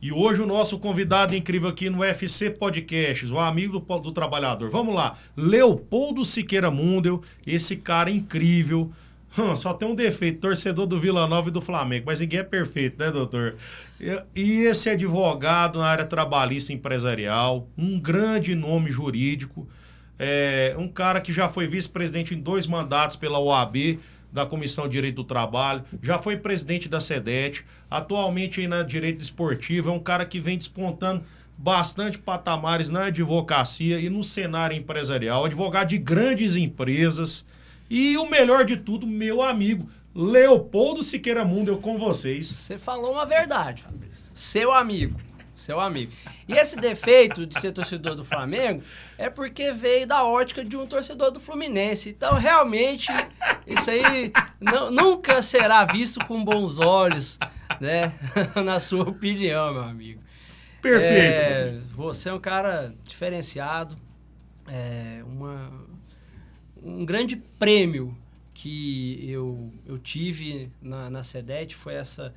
E hoje o nosso convidado incrível aqui no UFC Podcasts, o amigo do trabalhador. Vamos lá, Leopoldo Siqueira Mundel, esse cara incrível. Só tem um defeito, torcedor do Vila Nova e do Flamengo, mas ninguém é perfeito, né, doutor? E esse advogado na área trabalhista e empresarial, um grande nome jurídico, um cara que já foi vice-presidente em 2 mandatos pela OAB, da Comissão de Direito do Trabalho, já foi presidente da SEDET, atualmente aí na Direito Esportivo, é um cara que vem despontando bastante patamares na advocacia e no cenário empresarial, advogado de grandes empresas e o melhor de tudo, meu amigo, Leopoldo Siqueira Mundel com vocês. Você falou uma verdade, Fabrício. Seu amigo. E esse defeito de ser torcedor do Flamengo é porque veio da ótica de um torcedor do Fluminense. Então, realmente, isso aí nunca será visto com bons olhos, né? Na sua opinião, meu amigo. Perfeito. Você é um cara diferenciado, um grande prêmio que eu tive na SEDET foi essa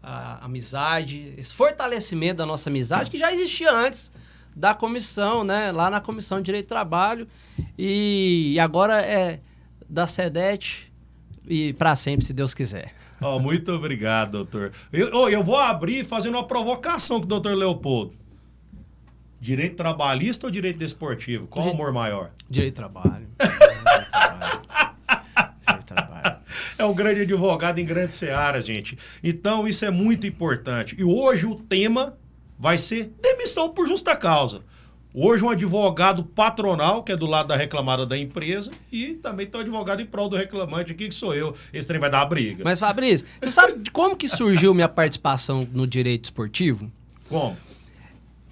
a amizade, esse fortalecimento da nossa amizade, que já existia antes da comissão, né? Lá na Comissão de Direito do Trabalho. E agora é da SEDET e para sempre, se Deus quiser. Muito obrigado, doutor. Eu vou abrir fazendo uma provocação com o doutor Leopoldo. Direito trabalhista ou direito desportivo? Qual o amor maior? Direito do trabalho. É um grande advogado em grandes searas, gente. Então, isso é muito importante. E hoje o tema vai ser demissão por justa causa. Hoje um advogado patronal, que é do lado da reclamada da empresa, e também tem um advogado em prol do reclamante aqui, que sou eu. Esse trem vai dar briga. Mas, Fabrício, você sabe de como que surgiu minha participação no direito esportivo? Como?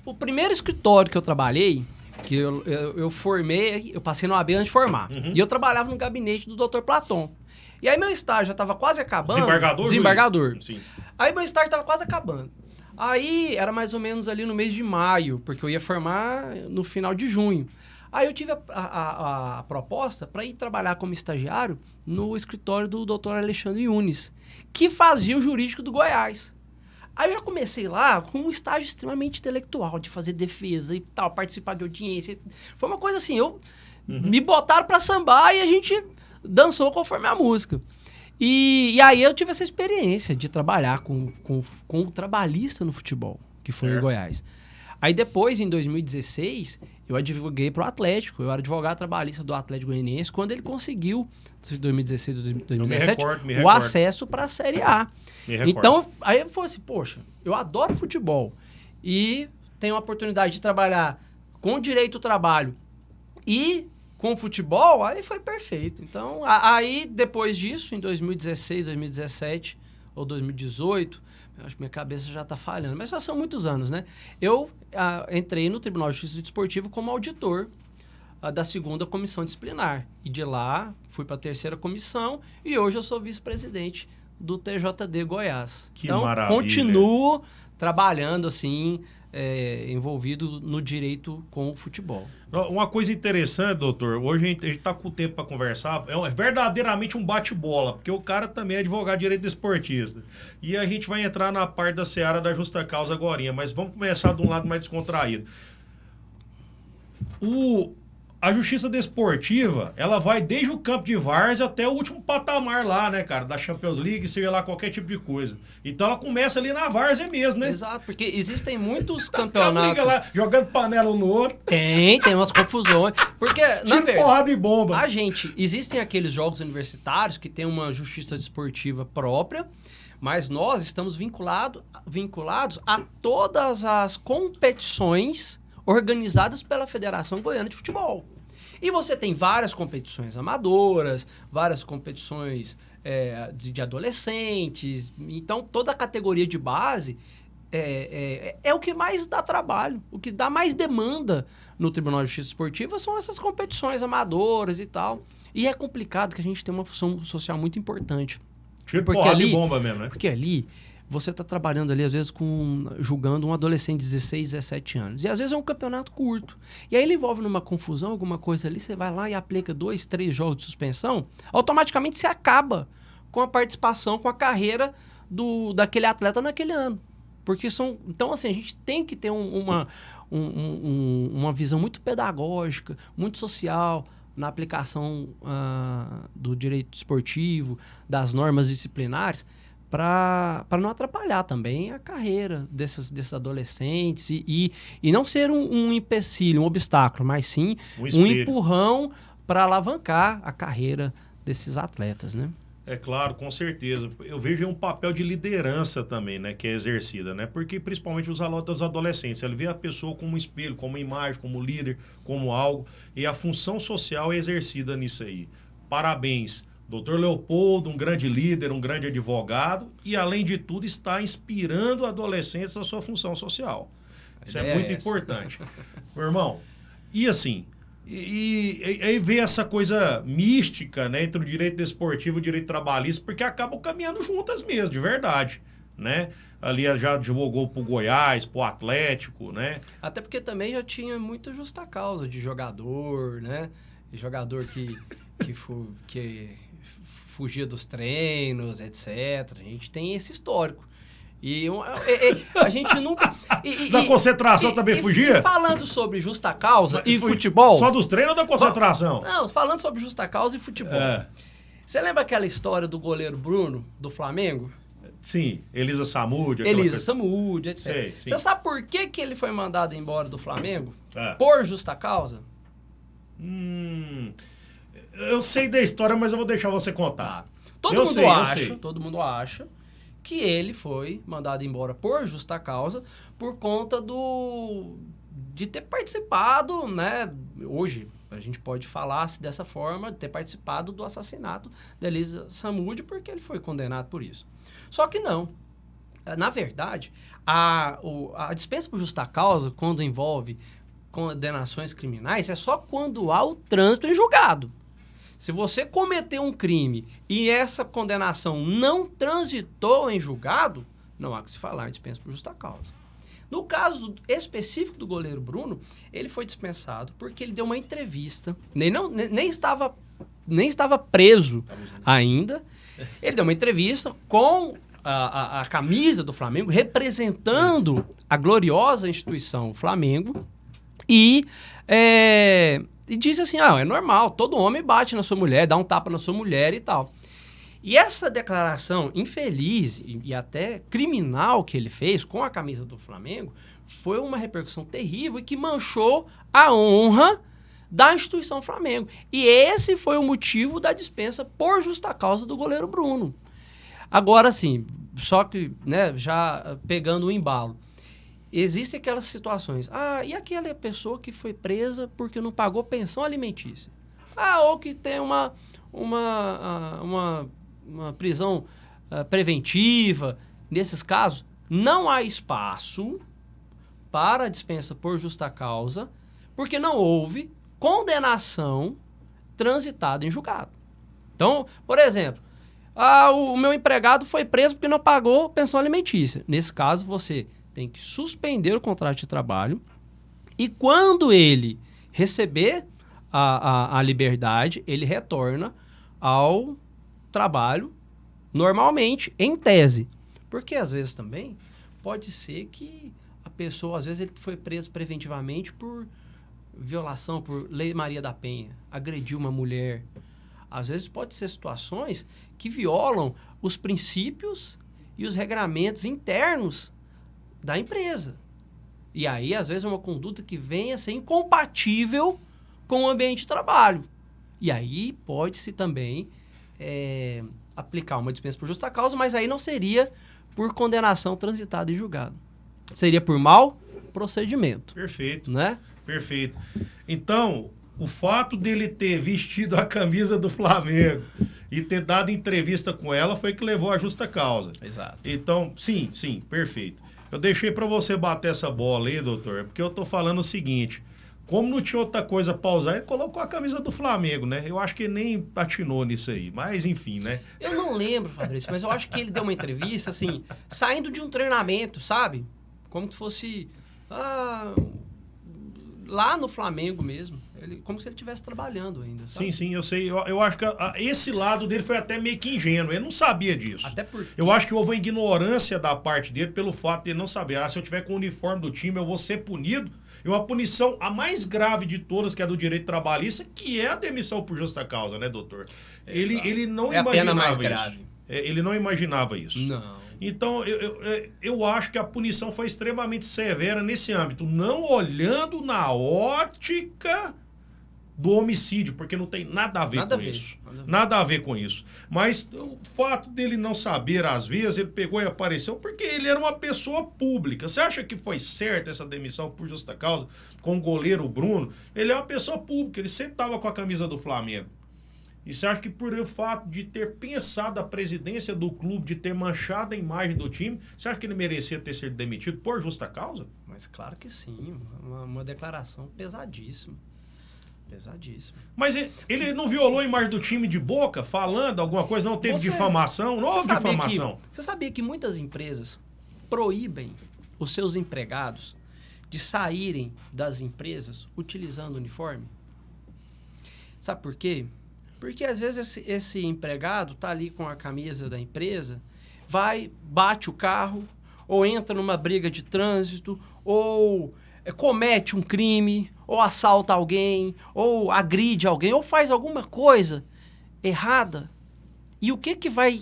O primeiro escritório que eu trabalhei, que eu formei, eu passei no AB antes de formar. E eu trabalhava no gabinete do Dr. Platon. E aí meu estágio já estava quase acabando. Desembargador. Sim. Aí meu estágio estava quase acabando. Aí era mais ou menos ali no mês de maio, porque eu ia formar no final de junho. Aí eu tive a proposta para ir trabalhar como estagiário no escritório do Dr. Alexandre Yunes, que fazia o jurídico do Goiás. Aí eu já comecei lá com um estágio extremamente intelectual, de fazer defesa e tal, participar de audiência. Foi uma coisa assim, me botaram para sambar e a gente dançou conforme a música. E aí eu tive essa experiência de trabalhar com o trabalhista no futebol, que foi o Goiás. Aí depois, em 2016, eu advoguei para o Atlético. Eu era advogado trabalhista do Atlético Goianiense, quando ele conseguiu, em 2016, 2017, o acesso para a Série A. Então, aí eu falei assim, poxa, eu adoro futebol e tenho a oportunidade de trabalhar com direito ao trabalho e com futebol, aí foi perfeito. Então, aí depois disso, em 2016, 2017 ou 2018, acho que minha cabeça já está falhando, mas já são muitos anos, né? Eu entrei no Tribunal de Justiça Desportivo como auditor da 2ª Comissão Disciplinar. E de lá, fui para a 3ª Comissão e hoje eu sou vice-presidente do TJD Goiás. Que então, maravilha. Continuo trabalhando assim, envolvido no direito com o futebol. Uma coisa interessante, doutor, hoje a gente está com o tempo para conversar, é verdadeiramente um bate-bola, porque o cara também é advogado de direito desportista. E a gente vai entrar na parte da seara da justa causa agorinha, mas vamos começar de um lado mais descontraído. A justiça desportiva, ela vai desde o campo de várzea até o último patamar lá, né, cara? Da Champions League, seja lá qualquer tipo de coisa. Então ela começa ali na várzea mesmo, né? Exato, porque existem muitos campeonatos... Briga lá, jogando panela um no outro. Tem umas confusões. Porque, na verdade, porrada e bomba. Existem aqueles jogos universitários que tem uma justiça desportiva própria, mas nós estamos vinculados a todas as competições organizadas pela Federação Goiana de Futebol. E você tem várias competições amadoras, várias competições de adolescentes. Então, toda a categoria de base é o que mais dá trabalho. O que dá mais demanda no Tribunal de Justiça Esportiva são essas competições amadoras e tal. E é complicado que a gente tem uma função social muito importante. Tira porrada e bomba mesmo, né? Porque ali você está trabalhando ali, às vezes, julgando um adolescente de 16, 17 anos. E às vezes é um campeonato curto. E aí ele envolve numa confusão, alguma coisa ali, você vai lá e aplica 2, 3 jogos de suspensão, automaticamente você acaba com a participação, com a carreira daquele atleta naquele ano. Porque então, assim, a gente tem que ter uma visão muito pedagógica, muito social na aplicação do direito esportivo, das normas disciplinares, para não atrapalhar também a carreira desses adolescentes e não ser um empecilho, um obstáculo, mas sim um empurrão para alavancar a carreira desses atletas, né? É claro, com certeza. Eu vejo um papel de liderança também, né, que é exercida, né? Porque principalmente os adolescentes, ele vê a pessoa como um espelho, como imagem, como líder, como algo, e a função social é exercida nisso aí. Parabéns, Dr. Leopoldo, um grande líder, um grande advogado, e além de tudo está inspirando adolescentes na sua função social. Isso é muito importante. Meu irmão, e assim... E aí vê essa coisa mística, né, entre o direito desportivo e o direito trabalhista, porque acabam caminhando juntas mesmo, de verdade, né? Ali já advogou pro Goiás, pro Atlético, né? Até porque também já tinha muita justa causa de jogador, né? Jogador que fugia dos treinos, etc. A gente tem esse histórico. E a gente nunca... Da concentração também fugia? E falando sobre justa causa e futebol... Só dos treinos ou da concentração? Não, falando sobre justa causa e futebol. Você lembra aquela história do goleiro Bruno, do Flamengo? Sim, Elisa Samúdio. Samúdio, etc. Você sabe por que ele foi mandado embora do Flamengo? Por justa causa? Eu sei da história, mas eu vou deixar você contar. Todo mundo acha que ele foi mandado embora por justa causa por conta de ter participado, né? Hoje a gente pode falar dessa forma, de ter participado do assassinato da Elisa Samúdio, porque ele foi condenado por isso. Só que não. Na verdade, a dispensa por justa causa, quando envolve condenações criminais, é só quando há o trânsito em julgado. Se você cometeu um crime e essa condenação não transitou em julgado, não há que se falar em dispensa por justa causa. No caso específico do goleiro Bruno, ele foi dispensado porque ele deu uma entrevista, nem estava preso ainda. Ele deu uma entrevista com a camisa do Flamengo, representando a gloriosa instituição Flamengo, e disse assim, é normal, todo homem bate na sua mulher, dá um tapa na sua mulher e tal. E essa declaração infeliz e até criminal que ele fez com a camisa do Flamengo foi uma repercussão terrível e que manchou a honra da instituição Flamengo. E esse foi o motivo da dispensa por justa causa do goleiro Bruno. Agora, assim, só que, né, já pegando o embalo, existem aquelas situações. E aquela pessoa que foi presa porque não pagou pensão alimentícia? Ou que tem uma prisão preventiva. Nesses casos, não há espaço para a dispensa por justa causa, porque não houve condenação transitada em julgado. Então, por exemplo, o meu empregado foi preso porque não pagou pensão alimentícia. Nesse caso, você tem que suspender o contrato de trabalho e quando ele receber a liberdade, ele retorna ao trabalho normalmente, em tese. Porque às vezes também pode ser que a pessoa, às vezes ele foi preso preventivamente por violação, por Lei Maria da Penha, agrediu uma mulher. Às vezes pode ser situações que violam os princípios e os regramentos internos da empresa. E aí, às vezes, é uma conduta que venha a ser incompatível com o ambiente de trabalho. E aí, pode-se também aplicar uma dispensa por justa causa, mas aí não seria por condenação transitada em julgado. Seria por mau procedimento. Perfeito. Né? Perfeito. Então, o fato dele ter vestido a camisa do Flamengo e ter dado entrevista com ela foi que levou à justa causa. Exato. Então, sim, perfeito. Eu deixei para você bater essa bola aí, doutor, porque eu tô falando o seguinte, como não tinha outra coisa pra usar, ele colocou a camisa do Flamengo, né? Eu acho que ele nem atinou nisso aí, mas enfim, né? Eu não lembro, Fabrício, mas eu acho que ele deu uma entrevista, assim, saindo de um treinamento, sabe? Como se fosse... lá no Flamengo mesmo. Como se ele estivesse trabalhando ainda, sabe? Sim, eu sei. Eu acho que esse lado dele foi até meio que ingênuo. Ele não sabia disso. Até porque... Eu acho que houve uma ignorância da parte dele pelo fato de ele não saber. Se eu tiver com o uniforme do time, eu vou ser punido. E uma punição, a mais grave de todas, que é do direito trabalhista, que é a demissão por justa causa, né, doutor? Ele não imaginava a pena mais isso. grave. Ele não imaginava isso. Não. Então, eu acho que a punição foi extremamente severa nesse âmbito, não olhando na ótica do homicídio, porque não tem nada a ver com isso. Nada a ver com isso. Mas o fato dele não saber, às vezes, ele pegou e apareceu porque ele era uma pessoa pública. Você acha que foi certa essa demissão por justa causa com o goleiro Bruno? Ele é uma pessoa pública, ele sempre estava com a camisa do Flamengo. E você acha que por o fato de ter pensado a presidência do clube, de ter manchado a imagem do time, você acha que ele merecia ter sido demitido por justa causa? Mas claro que sim, uma declaração pesadíssima. Pesadíssima. Mas ele não violou a imagem do time de boca, falando alguma coisa, não teve difamação? Não houve difamação. Você sabia que muitas empresas proíbem os seus empregados de saírem das empresas utilizando uniforme? Sabe por quê? Porque às vezes esse empregado tá ali com a camisa da empresa, bate o carro, ou entra numa briga de trânsito, ou comete um crime, ou assalta alguém, ou agride alguém, ou faz alguma coisa errada. E o que vai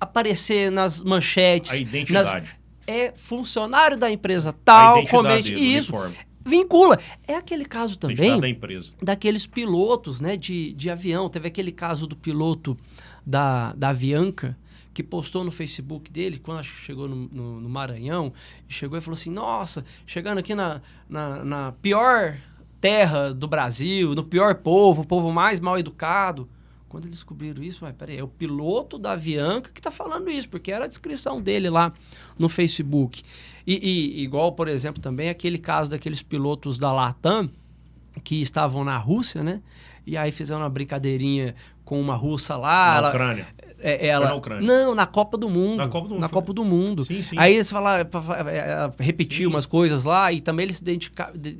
aparecer nas manchetes? A identidade. É funcionário da empresa tal, comete isso. Uniforme. Vincula. É aquele caso também da empresa. Daqueles pilotos, né, de avião. Teve aquele caso do piloto da Avianca, que postou no Facebook dele, quando chegou no Maranhão, chegou e falou assim, nossa, chegando aqui na pior terra do Brasil, no pior povo, o povo mais mal educado. Quando eles descobriram isso, peraí, é o piloto da Avianca que está falando isso, porque era a descrição dele lá no Facebook. E igual, por exemplo, também aquele caso daqueles pilotos da Latam que estavam na Rússia, né? E aí fizeram uma brincadeirinha com uma russa lá. Na Ucrânia. Foi na Ucrânia. Não, na Copa do Mundo. Na Copa do Mundo. Sim, sim. Aí eles falaram, repetiu umas coisas lá e também eles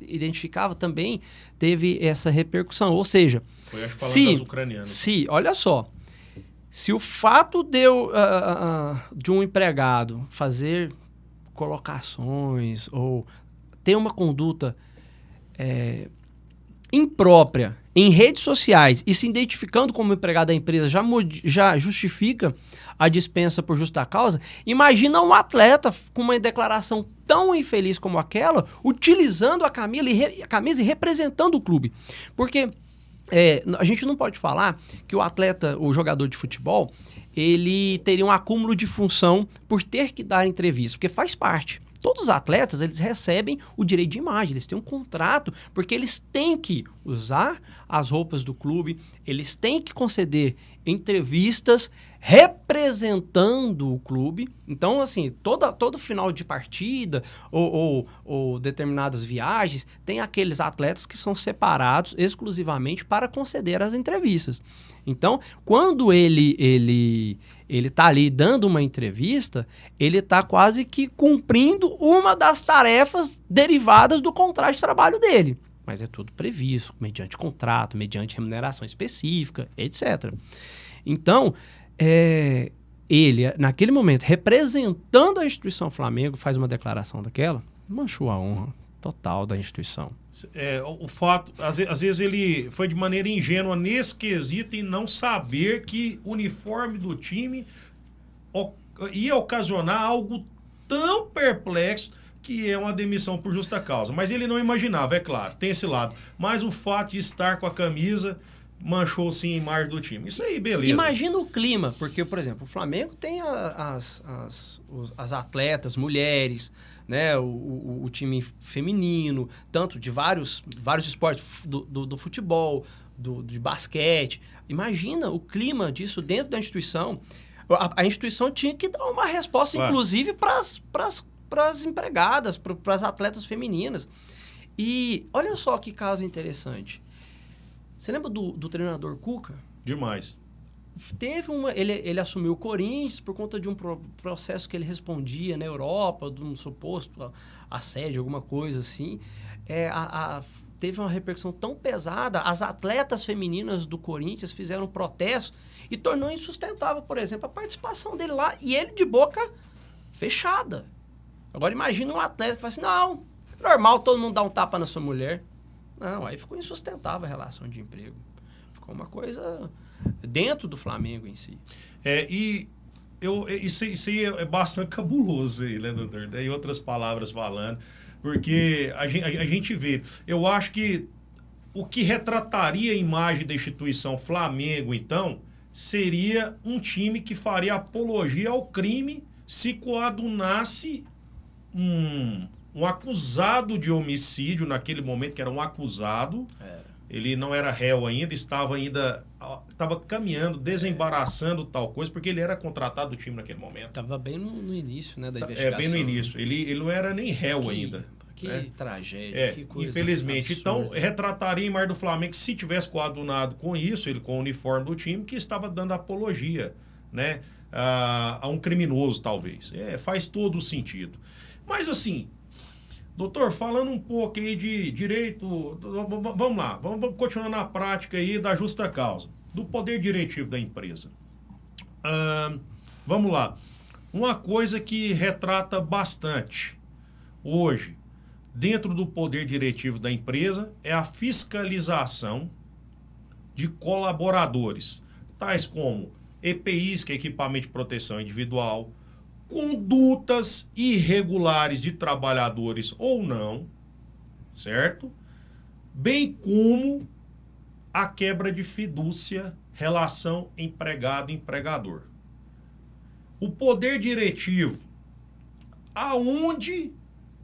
identificavam, também teve essa repercussão. Ou seja, foi, acho, falando das ucranianas. Olha só, se o fato de um empregado fazer colocações ou ter uma conduta imprópria em redes sociais e se identificando como empregado da empresa já justifica a dispensa por justa causa, imagina um atleta com uma declaração tão infeliz como aquela, utilizando a camisa e representando o clube. Porque a gente não pode falar que o jogador de futebol, ele teria um acúmulo de função por ter que dar entrevista, porque faz parte. Todos os atletas, eles recebem o direito de imagem, eles têm um contrato, porque eles têm que usar as roupas do clube, eles têm que conceder entrevistas representando o clube. Então, assim, todo final de partida ou determinadas viagens, tem aqueles atletas que são separados exclusivamente para conceder as entrevistas. Então, quando ele tá ali dando uma entrevista, ele tá quase que cumprindo uma das tarefas derivadas do contrato de trabalho dele. Mas é tudo previsto, mediante contrato, mediante remuneração específica, etc. Então, ele, naquele momento, representando a instituição Flamengo, faz uma declaração daquela, manchou a honra total da instituição. O fato, às vezes ele foi de maneira ingênua nesse quesito em não saber que o uniforme do time ia ocasionar algo tão perplexo que é uma demissão por justa causa. Mas ele não imaginava, é claro, tem esse lado. Mas o fato de estar com a camisa manchou sim a imagem do time. Isso aí, beleza. Imagina o clima, porque, por exemplo, o Flamengo tem as atletas, mulheres, né, o time feminino, tanto de vários esportes, do futebol, de basquete. Imagina o clima disso dentro da instituição. A instituição tinha que dar uma resposta, claro, inclusive para as empregadas, para as atletas femininas. E olha só que caso interessante. Você lembra do treinador Cuca? Demais. Teve ele assumiu o Corinthians por conta de um processo que ele respondia na Europa, de um suposto assédio, alguma coisa assim. teve uma repercussão tão pesada, as atletas femininas do Corinthians fizeram um protesto e tornou insustentável, por exemplo, a participação dele lá e ele de boca fechada. Agora imagina um atleta que fala assim, não, é normal todo mundo dar um tapa na sua mulher. Não, aí ficou insustentável a relação de emprego. Ficou uma coisa dentro do Flamengo em si. Isso aí é bastante cabuloso aí, né, doutor? Em outras palavras falando, porque a gente vê, eu acho que o que retrataria a imagem da instituição Flamengo, então, seria um time que faria apologia ao crime se coadunasse um acusado de homicídio, naquele momento que era um acusado, ele não era réu ainda, estava caminhando, desembaraçando tal coisa, porque ele era contratado do time naquele momento. Estava bem no início, né, da investigação. Bem no início. Ele não era nem réu ainda. Que tragédia, que coisa infelizmente. absurda. Então, retrataria a imagem do Flamengo se tivesse coadunado com isso, ele com o uniforme do time, que estava dando apologia, né, a um criminoso, talvez. Faz todo o sentido. Mas, assim, doutor, falando um pouco aí de direito, vamos lá, vamos continuar na prática aí da justa causa, do poder diretivo da empresa. Vamos lá. Uma coisa que retrata bastante hoje, dentro do poder diretivo da empresa, é a fiscalização de colaboradores, tais como EPIs, que é equipamento de proteção individual, condutas irregulares de trabalhadores ou não, certo? Bem como a quebra de fidúcia, relação empregado-empregador. O poder diretivo, aonde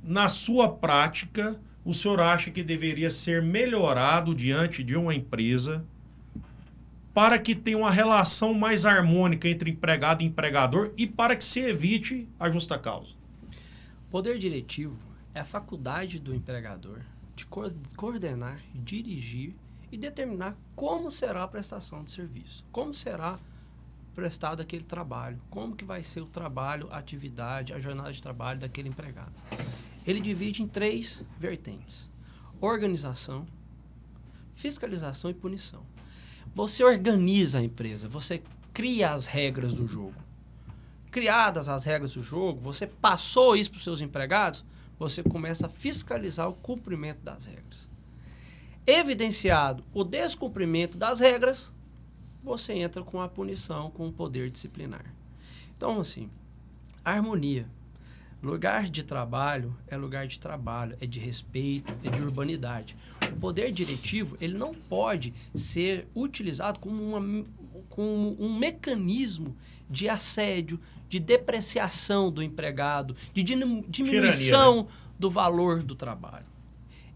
na sua prática o senhor acha que deveria ser melhorado diante de uma empresa para que tenha uma relação mais harmônica entre empregado e empregador e para que se evite a justa causa? Poder diretivo é a faculdade do empregador de coordenar, dirigir e determinar como será a prestação de serviço, como será prestado aquele trabalho, como que vai ser o trabalho, a atividade, a jornada de trabalho daquele empregado. Ele divide em 3 vertentes: organização, fiscalização e punição. Você organiza a empresa, você cria as regras do jogo. Criadas as regras do jogo, você passou isso para os seus empregados, você começa a fiscalizar o cumprimento das regras. Evidenciado o descumprimento das regras, você entra com a punição, com o poder disciplinar. Então, assim, harmonia. Lugar de trabalho é lugar de trabalho, é de respeito, é de urbanidade. O poder diretivo, ele não pode ser utilizado como um mecanismo de assédio, de depreciação do empregado, de diminuição, né, do valor do trabalho.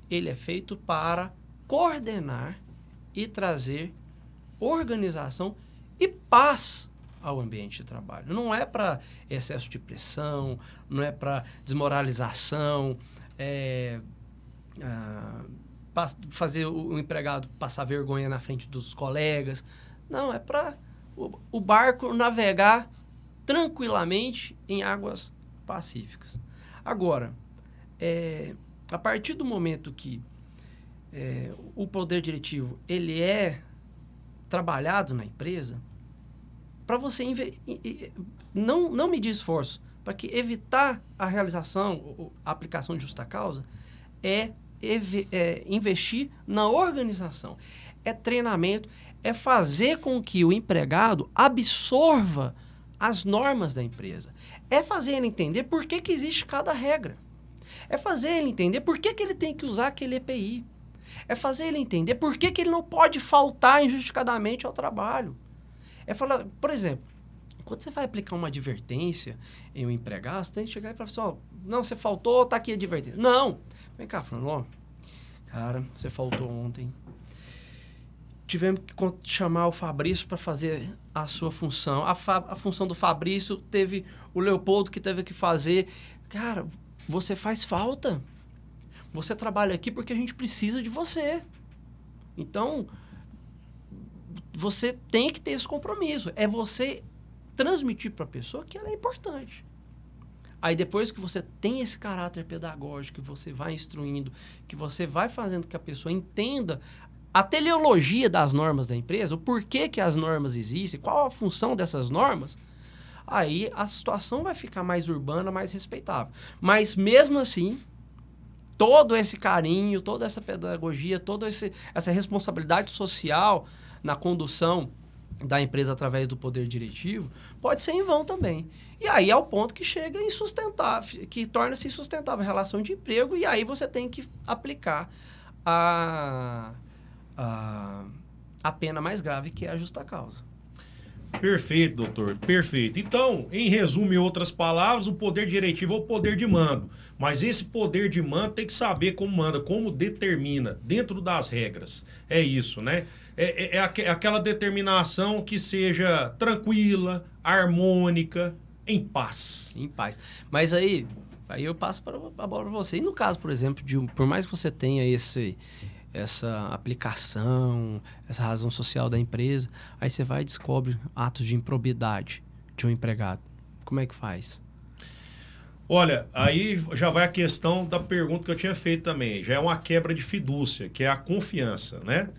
Ele é feito para coordenar e trazer organização e paz ao ambiente de trabalho. Não é para excesso de pressão, não é para desmoralização, fazer o empregado passar vergonha na frente dos colegas. Não, é para o barco navegar tranquilamente em águas pacíficas. Agora, a partir do momento que o poder diretivo ele é trabalhado na empresa, para você não medir esforço, para que evitar a realização, a aplicação de justa causa, é investir na organização, é treinamento, é fazer com que o empregado absorva as normas da empresa, é fazer ele entender por que existe cada regra, é fazer ele entender por que ele tem que usar aquele EPI, é fazer ele entender por que ele não pode faltar injustificadamente ao trabalho. É falar, por exemplo, quando você vai aplicar uma advertência em um empregado, você tem que chegar e falar assim, não, você faltou, tá aqui a advertência. Não! Vem cá, falando, cara, você faltou ontem. Tivemos que chamar o Fabrício para fazer a sua função. A função do Fabrício teve o Leopoldo que teve que fazer. Cara, você faz falta. Você trabalha aqui porque a gente precisa de você. Então, você tem que ter esse compromisso. É você transmitir para a pessoa que ela é importante. Aí depois que você tem esse caráter pedagógico, que você vai instruindo, que você vai fazendo que a pessoa entenda a teleologia das normas da empresa, o porquê que as normas existem, qual a função dessas normas, aí a situação vai ficar mais urbana, mais respeitável. Mas mesmo assim, todo esse carinho, toda essa pedagogia, toda essa responsabilidade social na condução da empresa através do poder diretivo, pode ser em vão também. E aí é o ponto que chega insustentável, que torna-se insustentável a relação de emprego, e aí você tem que aplicar a pena mais grave, que é a justa causa. Perfeito, doutor. Perfeito. Então, em resumo, em outras palavras, o poder diretivo é o poder de mando. Mas esse poder de mando tem que saber como manda, como determina, dentro das regras. É isso, né? É aquela determinação que seja tranquila, harmônica, em paz. Em paz. Mas aí eu passo a bola para você. E no caso, por exemplo, por mais que você tenha essa aplicação, essa razão social da empresa, aí você vai e descobre atos de improbidade de um empregado. Como é que faz? Olha, aí já vai a questão da pergunta que eu tinha feito também. Já é uma quebra de fidúcia, que é a confiança, né?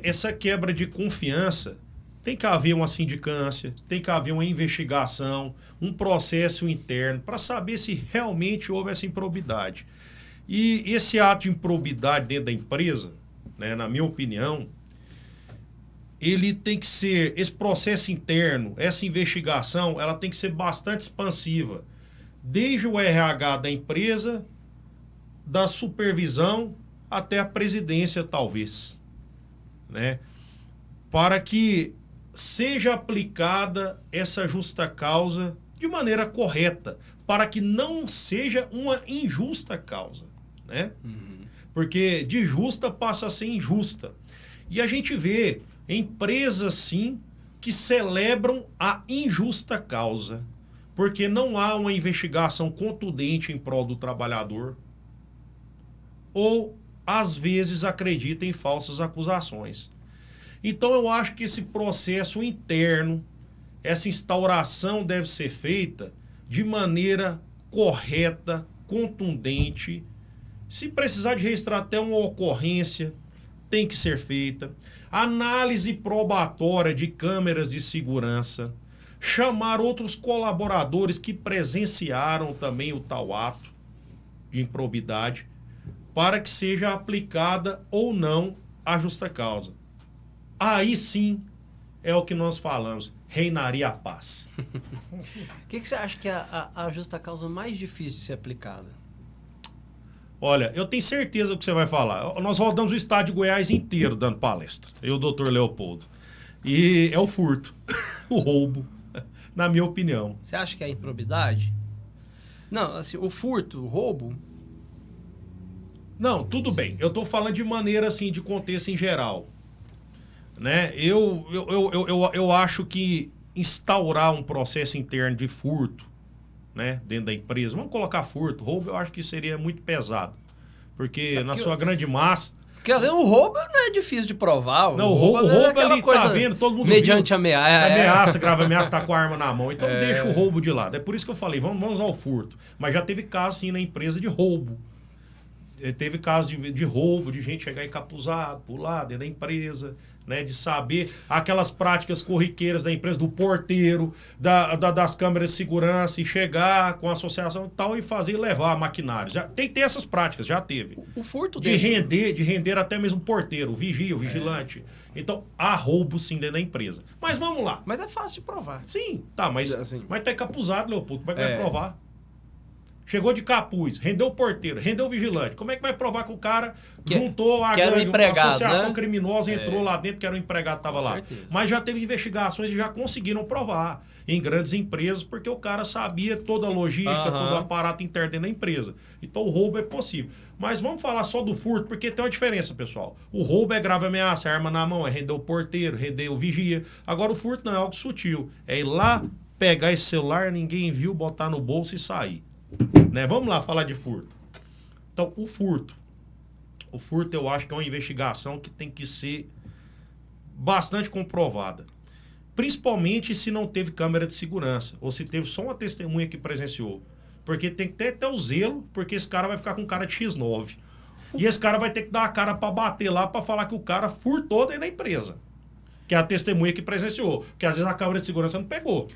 Essa quebra de confiança, tem que haver uma sindicância, tem que haver uma investigação, um processo interno para saber se realmente houve essa improbidade. E esse ato de improbidade dentro da empresa, né, na minha opinião, ele tem que ser, esse processo interno, essa investigação, ela tem que ser bastante expansiva. Desde o RH da empresa, da supervisão, até a presidência, talvez. Né? Para que seja aplicada essa justa causa de maneira correta, para que não seja uma injusta causa. Né? Uhum. Porque de justa passa a ser injusta. E a gente vê empresas, sim, que celebram a injusta causa, porque não há uma investigação contundente em prol do trabalhador, ou, às vezes, acredita em falsas acusações. Então, eu acho que esse processo interno, essa instauração deve ser feita de maneira correta, contundente. Se precisar de registrar até uma ocorrência, tem que ser feita. Análise probatória de câmeras de segurança. Chamar outros colaboradores que presenciaram também o tal ato de improbidade, para que seja aplicada ou não a justa causa. Aí sim é o que nós falamos, reinaria a paz. O que você acha que é a justa causa mais difícil de ser aplicada? Olha, eu tenho certeza do que você vai falar. Nós rodamos o estado de Goiás inteiro dando palestra. Eu, o doutor Leopoldo. E é o furto, o roubo, na minha opinião. Você acha que é a improbidade? Não, assim, o furto, o roubo... Não, tudo bem. Eu estou falando de maneira, assim, de contexto em geral. Né? Eu acho que instaurar um processo interno de furto, né, dentro da empresa, vamos colocar furto, roubo, eu acho que seria muito pesado. Porque na sua grande massa... Porque às vezes o roubo não é difícil de provar. Não, o roubo ali tá vendo, todo mundo mediante viu. ameaça. Ameaça, grave ameaça, tá com a arma na mão. Então deixa o roubo de lado. É por isso que eu falei, vamos ao furto. Mas já teve caso, sim, na empresa de roubo. Teve caso de roubo, de gente chegar encapuzado, pular dentro da empresa, né, de saber aquelas práticas corriqueiras da empresa, do porteiro, das câmeras de segurança, e chegar com a associação e tal e fazer e levar maquinários. Já, tem que ter essas práticas, já teve. O furto de render até mesmo o porteiro, o vigia, o vigilante. Então, há roubo sim dentro da empresa. Mas vamos lá. Mas é fácil de provar. Sim, tá, mas tá encapuzado, Leopoldo, como é que vai provar? Chegou de capuz, rendeu o porteiro, rendeu o vigilante. Como é que vai provar que o cara juntou a gangue, uma associação criminosa, entrou lá dentro, que era um empregado que estava lá? Certeza. Mas já teve investigações e já conseguiram provar em grandes empresas, porque o cara sabia toda a logística, todo o aparato interno dentro da empresa. Então o roubo é possível. Mas vamos falar só do furto, porque tem uma diferença, pessoal. O roubo é grave ameaça, é arma na mão, é render o porteiro, render o vigia. Agora o furto não é algo sutil. É ir lá, pegar esse celular, ninguém viu, botar no bolso e sair. Né? Vamos lá falar de furto. Então, o furto eu acho que é uma investigação que tem que ser bastante comprovada, principalmente se não teve câmera de segurança ou se teve só uma testemunha que presenciou. Porque tem que ter até o zelo, porque esse cara vai ficar com cara de X9. E esse cara vai ter que dar a cara para bater lá, para falar que o cara furtou dentro da empresa. Que é a testemunha que presenciou. Porque às vezes a câmera de segurança não pegou.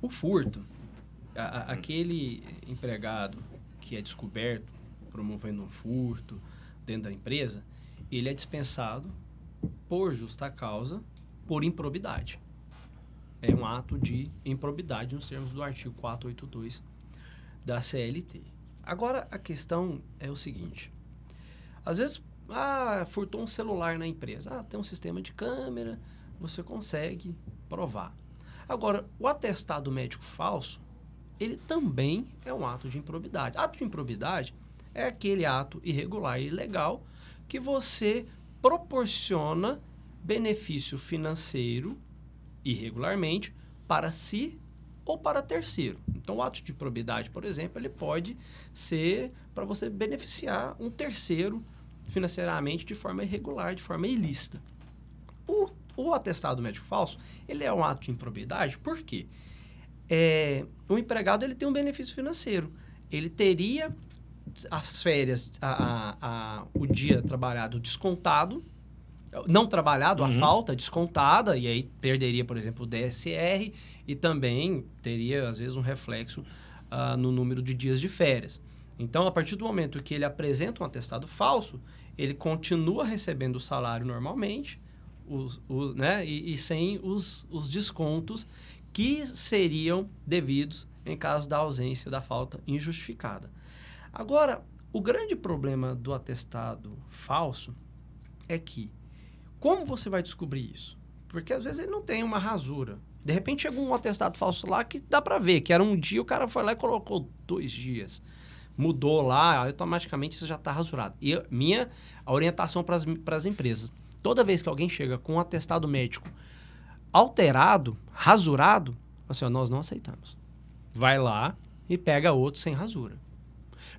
O furto, aquele empregado que é descoberto promovendo um furto dentro da empresa, ele é dispensado por justa causa, por improbidade. É um ato de improbidade nos termos do artigo 482 da CLT. Agora, a questão é o seguinte. Às vezes, furtou um celular na empresa. Tem um sistema de câmera, você consegue provar. Agora, o atestado médico falso, ele também é um ato de improbidade. Ato de improbidade é aquele ato irregular e ilegal que você proporciona benefício financeiro irregularmente para si ou para terceiro. Então, o ato de improbidade, por exemplo, ele pode ser para você beneficiar um terceiro financeiramente de forma irregular, de forma ilícita. O atestado médico falso, ele é um ato de improbidade, por quê? O empregado ele tem um benefício financeiro. Ele teria as férias, o dia trabalhado descontado, não trabalhado, a falta descontada, e aí perderia, por exemplo, o DSR e também teria, às vezes, um reflexo no número de dias de férias. Então, a partir do momento que ele apresenta um atestado falso, ele continua recebendo o salário normalmente, né, e sem os descontos que seriam devidos em caso da ausência da falta injustificada. Agora, o grande problema do atestado falso é que, como você vai descobrir isso? Porque às vezes ele não tem uma rasura. De repente chegou um atestado falso lá que dá para ver, que era um dia, o cara foi lá e colocou 2 dias. Mudou lá, automaticamente isso já está rasurado. E a orientação para as empresas, toda vez que alguém chega com um atestado médico alterado, rasurado, assim, nós não aceitamos. Vai lá e pega outro sem rasura.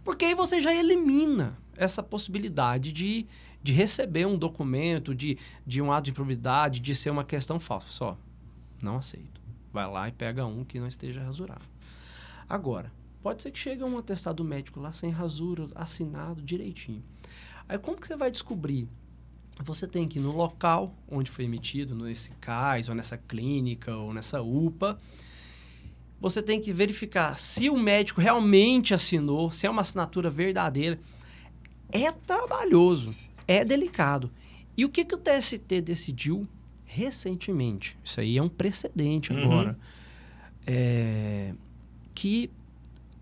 Porque aí você já elimina essa possibilidade de receber um documento, de um ato de improbidade, de ser uma questão falsa. Só, não aceito. Vai lá e pega um que não esteja rasurado. Agora, pode ser que chegue um atestado médico lá sem rasura, assinado direitinho. Aí como que você vai descobrir? Você tem que ir no local onde foi emitido, nesse CAIS, ou nessa clínica, ou nessa UPA. Você tem que verificar se o médico realmente assinou, se é uma assinatura verdadeira. É trabalhoso, é delicado. E o que o TST decidiu recentemente? Isso aí é um precedente agora. Que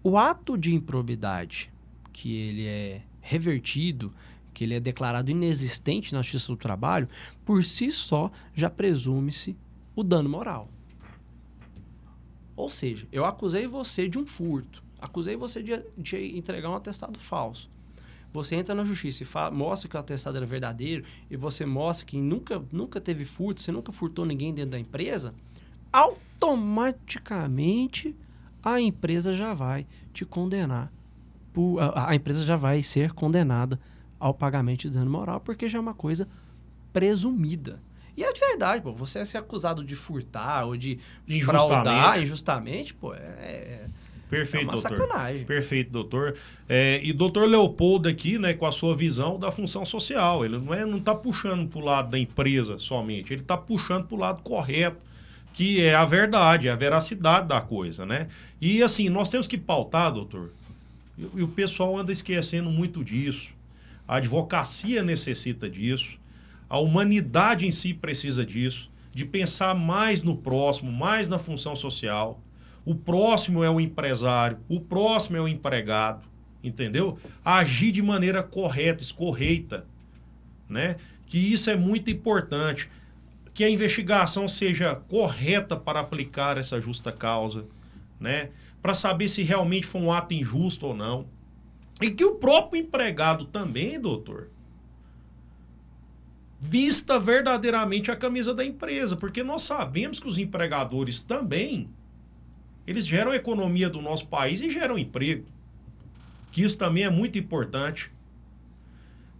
o ato de improbidade, que ele é revertido, que ele é declarado inexistente na Justiça do Trabalho, por si só já presume-se o dano moral. Ou seja, eu acusei você de um furto, acusei você de entregar um atestado falso. Você entra na justiça e mostra que o atestado era verdadeiro e você mostra que nunca teve furto, você nunca furtou ninguém dentro da empresa, automaticamente a empresa já vai te condenar. A empresa já vai ser condenada ao pagamento de dano moral, porque já é uma coisa presumida. E é de verdade, pô, você é ser acusado de furtar ou de fraudar injustamente, pô, Perfeito, é uma doutor. sacanagem. Perfeito, doutor. E doutor Leopoldo aqui, né, com a sua visão da função social, ele não está puxando para o lado da empresa somente, ele está puxando para o lado correto, que é a verdade, a veracidade da coisa, né? E assim, nós temos que pautar, doutor, e o pessoal anda esquecendo muito disso, a advocacia necessita disso, a humanidade em si precisa disso, de pensar mais no próximo, mais na função social. O próximo é o empresário, o próximo é o empregado, entendeu? Agir de maneira correta, escorreita, né? Que isso é muito importante. Que a investigação seja correta para aplicar essa justa causa, né? Para saber se realmente foi um ato injusto ou não. E que o próprio empregado também, doutor, vista verdadeiramente a camisa da empresa, porque nós sabemos que os empregadores também, eles geram a economia do nosso país e geram emprego, que isso também é muito importante.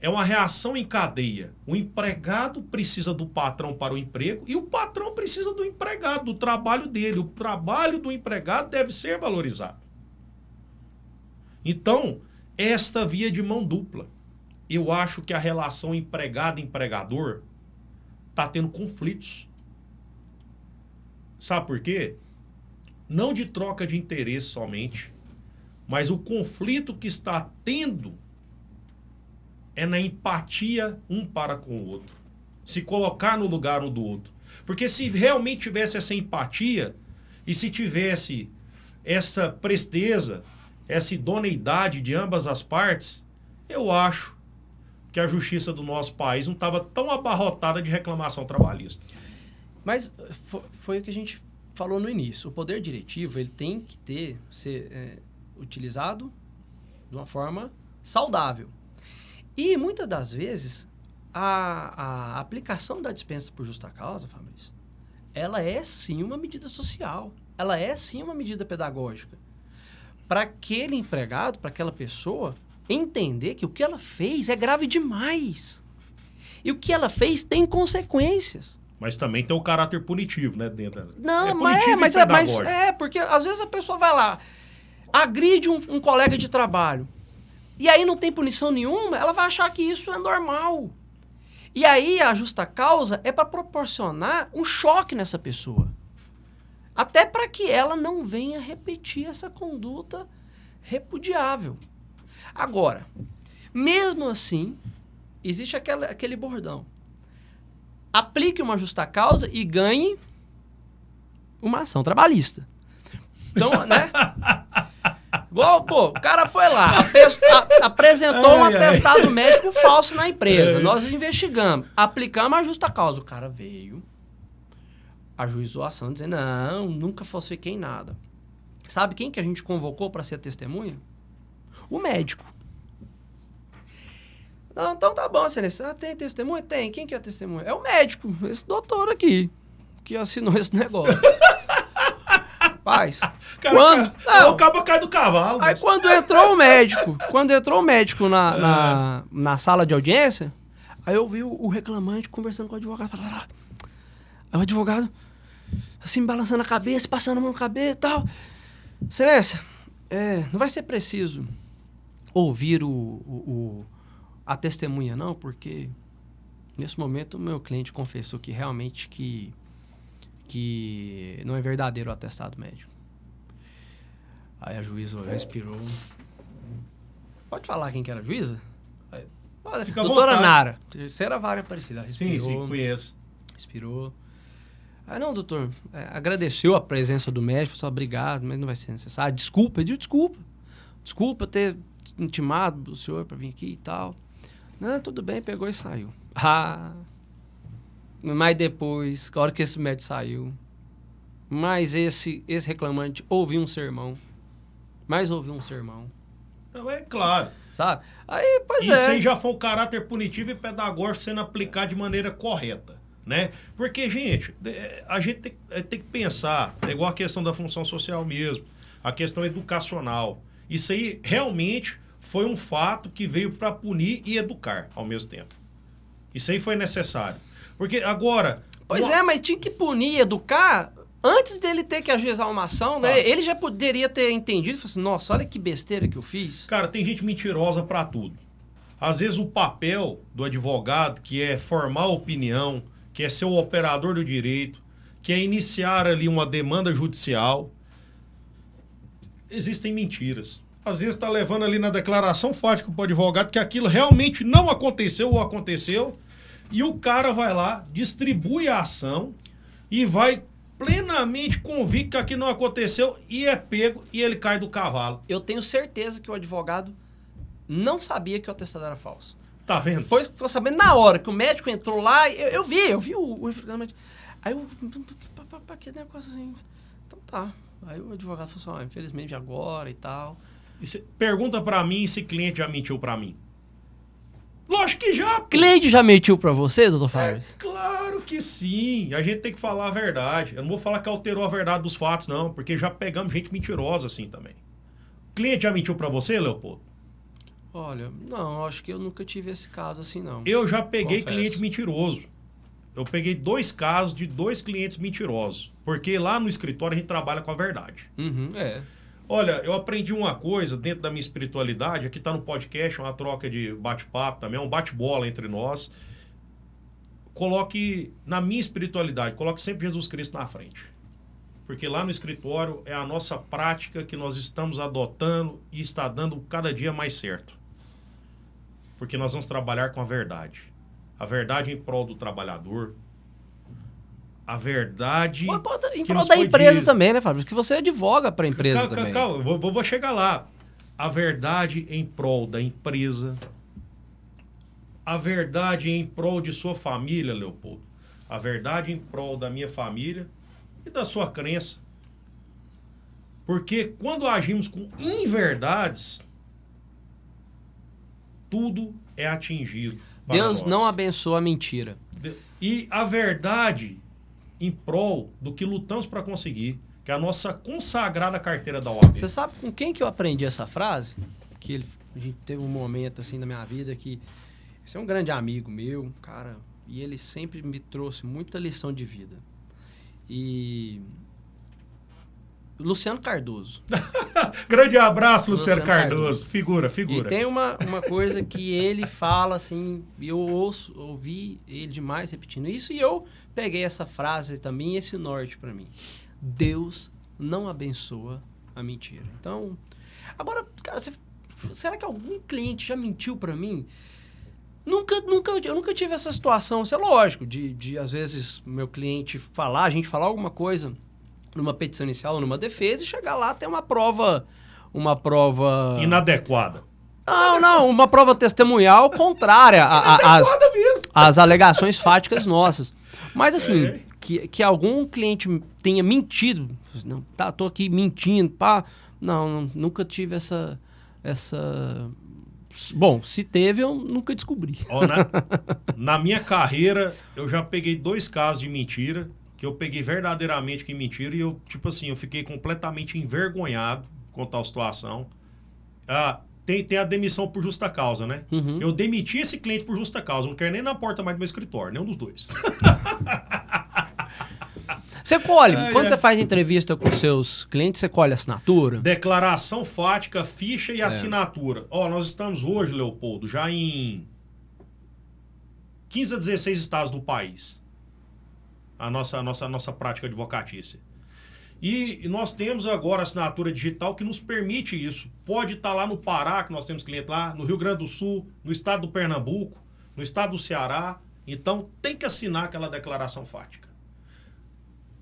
É uma reação em cadeia. O empregado precisa do patrão para o emprego e o patrão precisa do empregado, do trabalho dele. O trabalho do empregado deve ser valorizado. Então, esta via de mão dupla. Eu acho que a relação empregado-empregador está tendo conflitos. Sabe por quê? Não de troca de interesse somente, mas o conflito que está tendo é na empatia um para com o outro. Se colocar no lugar um do outro. Porque se realmente tivesse essa empatia e se tivesse essa presteza, essa idoneidade de ambas as partes, eu acho que a justiça do nosso país não estava tão abarrotada de reclamação trabalhista. Mas foi o que a gente falou no início. O poder diretivo ele tem que ser utilizado de uma forma saudável. E muitas das vezes a aplicação da dispensa por justa causa, Fabrício, ela é sim uma medida social. Ela é sim uma medida pedagógica. Para aquele empregado, para aquela pessoa, entender que o que ela fez é grave demais. E o que ela fez tem consequências. Mas também tem o caráter punitivo, né? Dentro. Não, mas porque às vezes a pessoa vai lá, agride um colega de trabalho, e aí não tem punição nenhuma, ela vai achar que isso é normal. E aí a justa causa é para proporcionar um choque nessa pessoa. Até para que ela não venha repetir essa conduta repudiável. Agora, mesmo assim, existe aquele bordão. Aplique uma justa causa e ganhe uma ação trabalhista. Então, né? Igual, pô, o cara foi lá, apresentou um atestado médico falso na empresa. Nós investigamos, aplicamos a justa causa. O cara veio, ajuizou a ação, dizendo, não, nunca falsifiquei nada. Sabe quem que a gente convocou para ser testemunha? O médico. Não, então tá bom, excelência. Tem testemunha? Tem. Quem que é a testemunha? É o médico, esse doutor aqui, que assinou esse negócio. Rapaz, o cabo cai do cavalo. Aí quando entrou o médico na sala de audiência, aí eu vi o reclamante conversando com o advogado. Aí o advogado, assim, balançando a cabeça, passando a mão na cabeça e tal. Excelência, não vai ser preciso ouvir a testemunha, não, porque nesse momento o meu cliente confessou que realmente que não é verdadeiro o atestado médico. Aí a juíza respirou. Pode falar quem que era a juíza? Fica à doutora vontade. Nara, terceira vara Aparecida. Respirou, Sim, conheço. Respirou. Aí, não, doutor, agradeceu a presença do médico, falou, obrigado, mas não vai ser necessário. Desculpa, pediu desculpa. Desculpa ter intimado o senhor para vir aqui e tal. Não, tudo bem, pegou e saiu. Mas depois, a hora que esse médico saiu, mais esse reclamante ouviu um sermão. Não, é claro. Sabe? Aí, pois Isso aí já foi o caráter punitivo e pedagógico sendo aplicado de maneira correta, né? Porque, gente, a gente tem que pensar, é igual a questão da função social mesmo, a questão educacional. Isso aí realmente foi um fato que veio para punir e educar ao mesmo tempo. Isso aí foi necessário. Porque agora... Pois mas tinha que punir e educar antes dele ter que ajuizar uma ação, né? Ele já poderia ter entendido e falado assim, nossa, olha que besteira que eu fiz. Cara, tem gente mentirosa para tudo. Às vezes o papel do advogado, que é formar opinião, que é ser o operador do direito, que é iniciar ali uma demanda judicial, existem mentiras. Às vezes está levando ali na declaração fática para o advogado que aquilo realmente não aconteceu ou aconteceu, e o cara vai lá, distribui a ação e vai plenamente convicto que aquilo não aconteceu e é pego e ele cai do cavalo. Eu tenho certeza que o advogado não sabia que o atestado era falso. Tá vendo? Ficou sabendo na hora que o médico entrou lá, eu vi o reclamante. Aí eu, pra que negócio assim? Então tá. Aí o advogado falou assim, infelizmente agora e tal. Pergunta pra mim se cliente já mentiu pra mim. Lógico que já. Pô. Cliente já mentiu pra você, doutor Fábio? Claro que sim. A gente tem que falar a verdade. Eu não vou falar que alterou a verdade dos fatos, não. Porque já pegamos gente mentirosa assim também. Cliente já mentiu pra você, Leopoldo? Olha, não, acho que eu nunca tive esse caso assim, não. Eu já peguei cliente mentiroso. Eu peguei 2 casos de 2 clientes mentirosos. Porque lá no escritório a gente trabalha com a verdade. Olha, eu aprendi uma coisa dentro da minha espiritualidade, aqui está no podcast, é uma troca de bate-papo também, é um bate-bola entre nós. Coloque, na minha espiritualidade, coloque sempre Jesus Cristo na frente. Porque lá no escritório é a nossa prática que nós estamos adotando e está dando cada dia mais certo. Porque nós vamos trabalhar com a verdade. A verdade em prol do trabalhador. A verdade... Em prol da empresa também, né, Fábio? Porque você advoga para a empresa também. Calma, vou chegar lá. A verdade em prol da empresa. A verdade em prol de sua família, Leopoldo. A verdade em prol da minha família e da sua crença. Porque quando agimos com inverdades, tudo é atingido. Deus não abençoa a mentira. E a verdade em prol do que lutamos para conseguir, que é a nossa consagrada carteira da OAB. Você sabe com quem que eu aprendi essa frase? A gente teve um momento assim na minha vida que esse é um grande amigo meu, cara, e ele sempre me trouxe muita lição de vida. E Luciano Cardoso. Grande abraço, Luciano Cardoso. Figura. E tem uma coisa que ele fala assim, e eu ouvi ele demais repetindo isso, e eu peguei essa frase também, esse norte para mim. Deus não abençoa a mentira. Então, agora, cara, será que algum cliente já mentiu para mim? Eu nunca tive essa situação. Isso é lógico, de às vezes meu cliente a gente falar alguma coisa numa petição inicial ou numa defesa e chegar lá ter uma prova inadequada. Não, uma prova testemunhal contrária às alegações fáticas nossas. Mas assim, que algum cliente tenha mentido, não, tô aqui mentindo, não, nunca tive essa... Bom, se teve, eu nunca descobri. Na minha carreira, eu já peguei 2 casos de mentira, que eu peguei verdadeiramente que mentira, e eu fiquei completamente envergonhado com tal situação. Tem a demissão por justa causa, né? Uhum. Eu demiti esse cliente por justa causa, não quero nem na porta mais do meu escritório, nenhum dos dois. Você colhe, quando você faz entrevista com seus clientes, você colhe assinatura? Declaração fática, ficha e assinatura. Nós estamos hoje, Leopoldo, já em 15 a 16 estados do país. A nossa prática advocatícia. E nós temos agora a assinatura digital que nos permite isso. Pode estar lá no Pará, que nós temos cliente lá, no Rio Grande do Sul, no estado do Pernambuco, no estado do Ceará. Então, tem que assinar aquela declaração fática.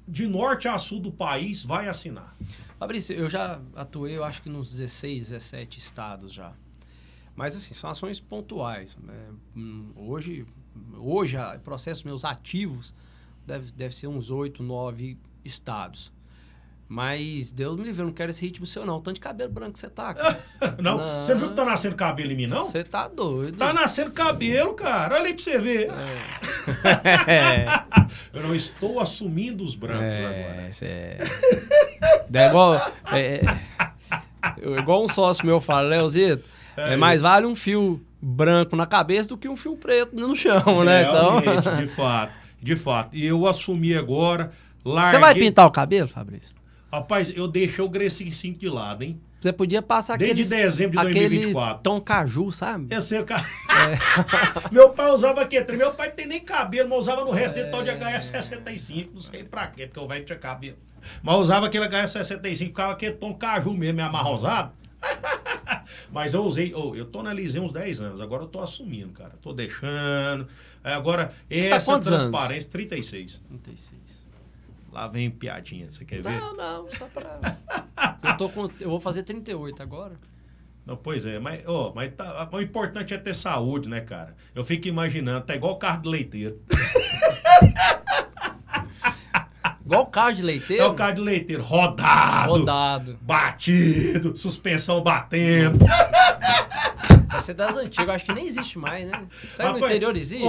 De norte a sul do país, vai assinar. Fabrício, eu já atuei, eu acho que nos 16, 17 estados já. Mas, assim, são ações pontuais. Hoje processos meus ativos deve ser uns 8, 9 estados. Mas, Deus me livre, eu não quero esse ritmo seu, não. O tanto de cabelo branco que você tá, cara. Não, você não viu que tá nascendo cabelo em mim, não? Você tá doido. Tá nascendo cabelo, cara. Olha aí pra você ver. Eu não estou assumindo os brancos agora. Igual um sócio meu fala, Leozito, mais vale um fio branco na cabeça do que um fio preto no chão, né? Então... de fato. E eu assumi agora, Você vai pintar o cabelo, Fabrício? Rapaz, eu deixei o Grecinho de lado, hein? Você podia passar desde dezembro de 2024. Aquele tom caju, sabe? Eu sei, Meu pai usava aquele... Meu pai não tem nem cabelo, mas usava no resto dele tal de HF65. Não sei pra quê, porque o velho não tinha cabelo. Mas usava aquele HF65, ficava aquele tom caju mesmo, meio amarrosado. Mas eu usei... eu tonalizei uns 10 anos. Agora eu tô assumindo, cara. Tô deixando. Agora, essa transparência... Anos? 36. 36. Lá vem piadinha, você quer ver? Não, só pra... eu vou fazer 38 agora. Não, pois é, mas o importante é ter saúde, né, cara? Eu fico imaginando, tá igual carro de leiteiro. Igual carro de leiteiro? É o carro de leiteiro, rodado. Batido, suspensão batendo. Vai ser das antigas, acho que nem existe mais, né? Sabe, no interior existe?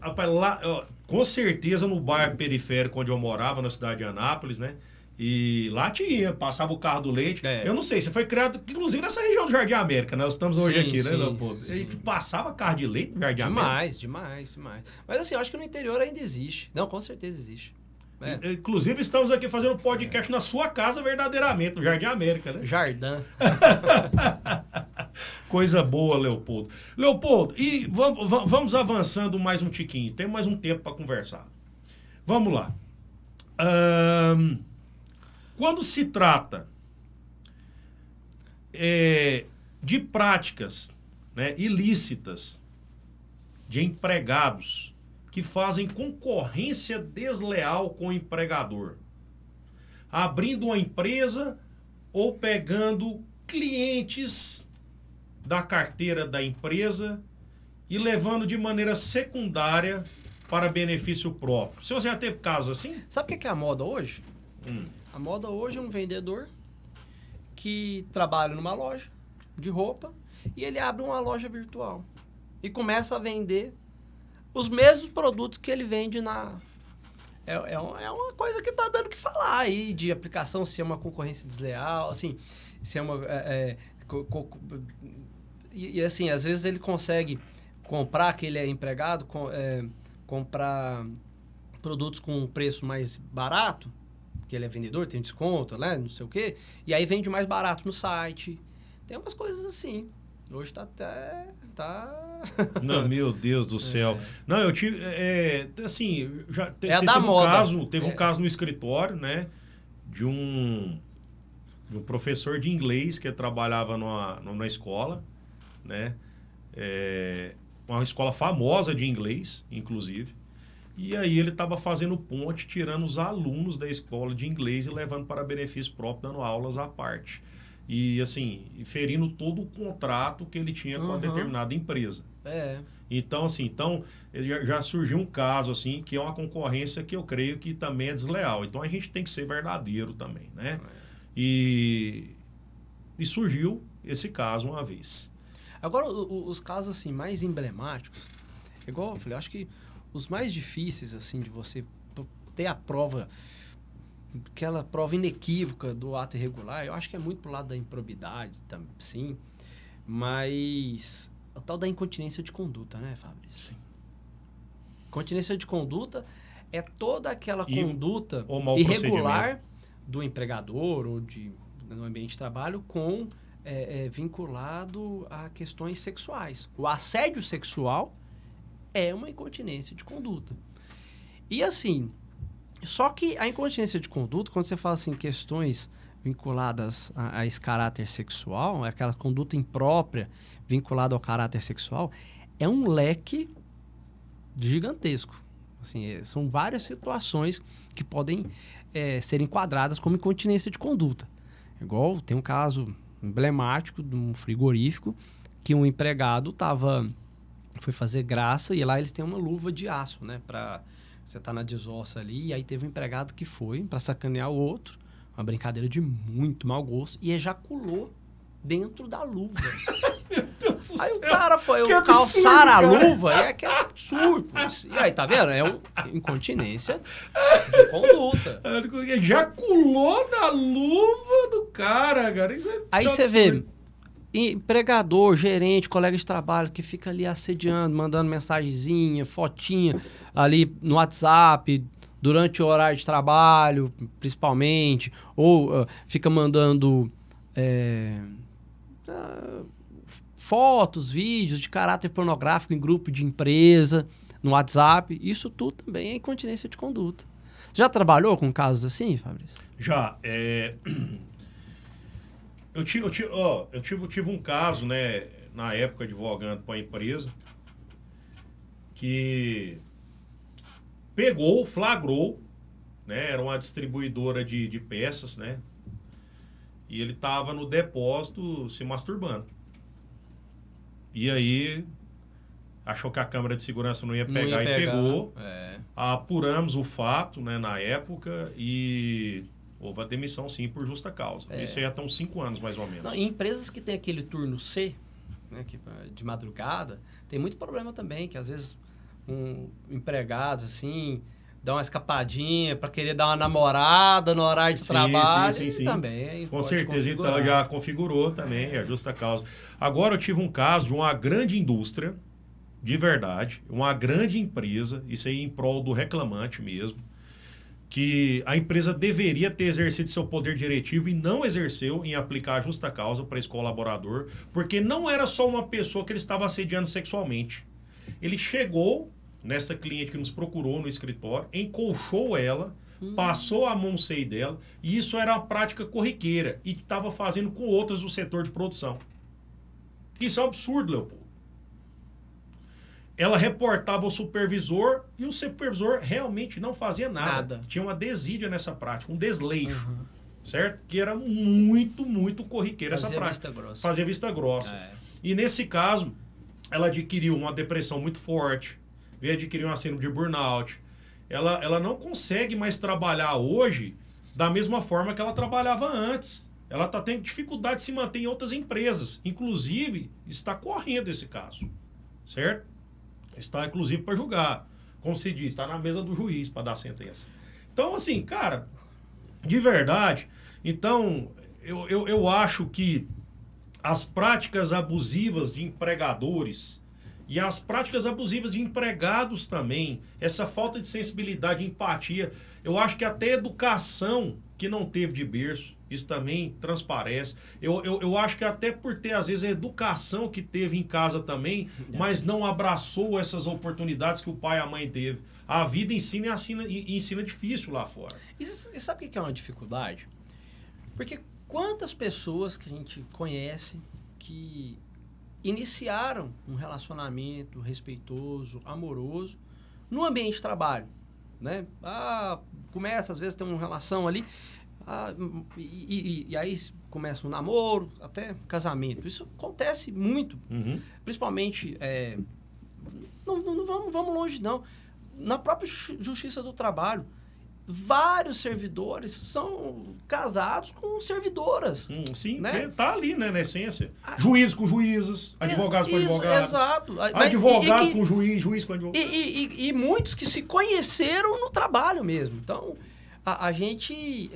Rapaz, lá, com certeza no bairro periférico onde eu morava, na cidade de Anápolis, né? E lá passava o carro do leite. Eu não sei, você foi criado, inclusive nessa região do Jardim América, né? Nós estamos hoje aqui, né, Leopoldo? A gente passava carro de leite no Jardim América? Demais. Mas assim, eu acho que no interior ainda existe. Não, com certeza existe. Inclusive, estamos aqui fazendo podcast na sua casa, verdadeiramente, no Jardim América, né? Jardim. Coisa boa, Leopoldo. Leopoldo, e vamos avançando mais um tiquinho. Tem mais um tempo para conversar. Vamos lá. Quando se trata de práticas, né, ilícitas de empregados que fazem concorrência desleal com o empregador, abrindo uma empresa ou pegando clientes da carteira da empresa e levando de maneira secundária para benefício próprio. Você já teve casos assim? Sabe o que é a moda hoje? A moda hoje é um vendedor que trabalha numa loja de roupa e ele abre uma loja virtual e começa a vender os mesmos produtos que ele vende na... É uma coisa que está dando o que falar aí, de aplicação, se é uma concorrência desleal, assim, se é uma... E assim, às vezes ele consegue comprar, que ele é empregado, comprar produtos com um preço mais barato, que ele é vendedor, tem desconto, né, não sei o quê, e aí vende mais barato no site. Tem umas coisas assim. Hoje tá até... Não, meu Deus do céu. Não, eu tive... assim, já teve um caso no escritório, né? De um professor de inglês que trabalhava numa escola, né? Uma escola famosa de inglês, inclusive. E aí ele estava fazendo ponte, tirando os alunos da escola de inglês e levando para benefício próprio, dando aulas à parte. E, assim, ferindo todo o contrato que ele tinha com a determinada empresa. Então, assim, já surgiu um caso, assim, que é uma concorrência que eu creio que também é desleal. Então, a gente tem que ser verdadeiro também, né? E surgiu esse caso uma vez. Agora, os casos, assim, mais emblemáticos, igual eu falei, acho que os mais difíceis, assim, de você ter a prova... Aquela prova inequívoca do ato irregular, eu acho que é muito pro lado da improbidade, sim, mas o tal da incontinência de conduta, né, Fabrício? Sim. Incontinência de conduta é toda aquela conduta irregular do empregador ou no ambiente de trabalho vinculado a questões sexuais. O assédio sexual é uma incontinência de conduta. E assim... Só que a incontinência de conduta, quando você fala assim, questões vinculadas a esse caráter sexual, aquela conduta imprópria vinculada ao caráter sexual, é um leque gigantesco. Assim, são várias situações que podem ser enquadradas como incontinência de conduta. Igual tem um caso emblemático de um frigorífico que um empregado foi fazer graça e lá eles têm uma luva de aço, né, para... Você tá na desossa ali, e aí teve um empregado que foi para sacanear o outro, uma brincadeira de muito mau gosto, e ejaculou dentro da luva. Meu Deus do aí céu, o cara foi calçar absurdo, a luva, e é que é absurdo. E aí, tá vendo? É uma incontinência de conduta. Ejaculou na luva do cara. Isso é aí você vê... Empregador, gerente, colega de trabalho que fica ali assediando, mandando mensagenzinha, fotinha ali no WhatsApp durante o horário de trabalho, principalmente, ou fica mandando fotos, vídeos de caráter pornográfico em grupo de empresa, no WhatsApp. Isso tudo também é incontinência de conduta. Você já trabalhou com casos assim, Fabrício? Já. Eu tive um caso, né, na época advogando para a empresa, que flagrou, né, era uma distribuidora de peças, né, e ele estava no depósito se masturbando. E aí achou que a câmera de segurança não ia pegar e pegou. Apuramos o fato, né, na época e... Houve a demissão, sim, por justa causa. Isso aí já estão 5 anos, mais ou menos. Em empresas que tem aquele turno C, né, de madrugada, tem muito problema também, que às vezes empregados, assim, dão uma escapadinha para querer dar uma namorada no horário de trabalho. Sim. Também com certeza, então, já configurou também, a justa causa. Agora, eu tive um caso de uma grande indústria, de verdade, uma grande empresa, isso aí em prol do reclamante mesmo, que a empresa deveria ter exercido seu poder diretivo e não exerceu em aplicar a justa causa para esse colaborador, porque não era só uma pessoa que ele estava assediando sexualmente. Ele chegou nessa cliente que nos procurou no escritório, encolchou ela, passou a mão no seio dela, e isso era uma prática corriqueira e estava fazendo com outras do setor de produção. Isso é um absurdo, Leopoldo. Ela reportava ao supervisor e o supervisor realmente não fazia nada. Tinha uma desídia nessa prática, um desleixo, certo? Que era muito, muito corriqueira essa prática. Fazia vista grossa. E nesse caso, ela adquiriu uma depressão muito forte, veio adquirir uma síndrome de burnout. Ela não consegue mais trabalhar hoje da mesma forma que ela trabalhava antes. Ela está tendo dificuldade de se manter em outras empresas. Inclusive, está correndo esse caso, certo? Está, inclusive, para julgar. Como se diz, está na mesa do juiz para dar sentença. Então, assim, cara, de verdade, então, eu acho que as práticas abusivas de empregadores e as práticas abusivas de empregados também, essa falta de sensibilidade e empatia, eu acho que até educação que não teve de berço, isso também transparece. Eu acho que até por ter, às vezes, a educação que teve em casa também, mas não abraçou essas oportunidades que o pai e a mãe teve. A vida ensina e ensina difícil lá fora. E sabe o que é uma dificuldade? Porque quantas pessoas que a gente conhece que iniciaram um relacionamento respeitoso, amoroso, no ambiente de trabalho, né? Começa, às vezes, tem uma relação ali, e aí começa um namoro, até casamento. Isso acontece muito, principalmente, não vamos longe, não. Na própria Justiça do Trabalho, vários servidores são casados com servidoras. Sim, né? Tá ali, né, na essência. Juízes com juízes, advogados com advogados. Exato. Advogado com juiz, juiz com advogado. E muitos que se conheceram no trabalho mesmo. Então, a gente...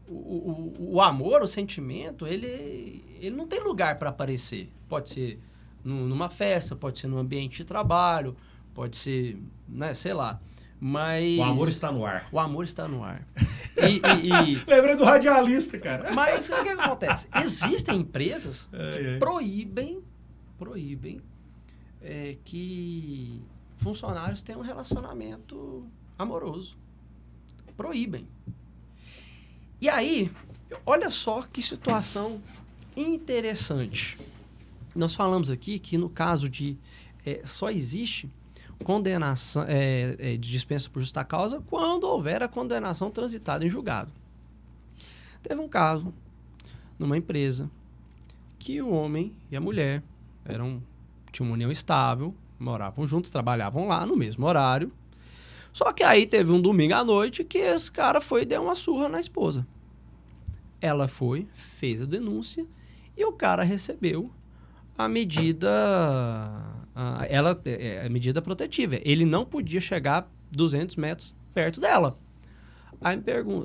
O amor, o sentimento, ele não tem lugar para aparecer. Pode ser numa festa, pode ser num ambiente de trabalho, pode ser, né, sei lá. Mas... O amor está no ar. O amor está no ar. Lembrei do radialista, cara. Mas o que acontece? Existem empresas que proíbem que funcionários tenham um relacionamento amoroso. Proíbem. E aí, olha só que situação interessante. Nós falamos aqui que no caso de... só existe condenação de dispensa por justa causa quando houver a condenação transitada em julgado. Teve um caso numa empresa que o homem e a mulher tinham uma união estável, moravam juntos, trabalhavam lá no mesmo horário. Só que aí teve um domingo à noite que esse cara foi e deu uma surra na esposa. Ela foi, fez a denúncia e o cara recebeu a medida... a medida protetiva. Ele não podia chegar 200 metros perto dela. Aí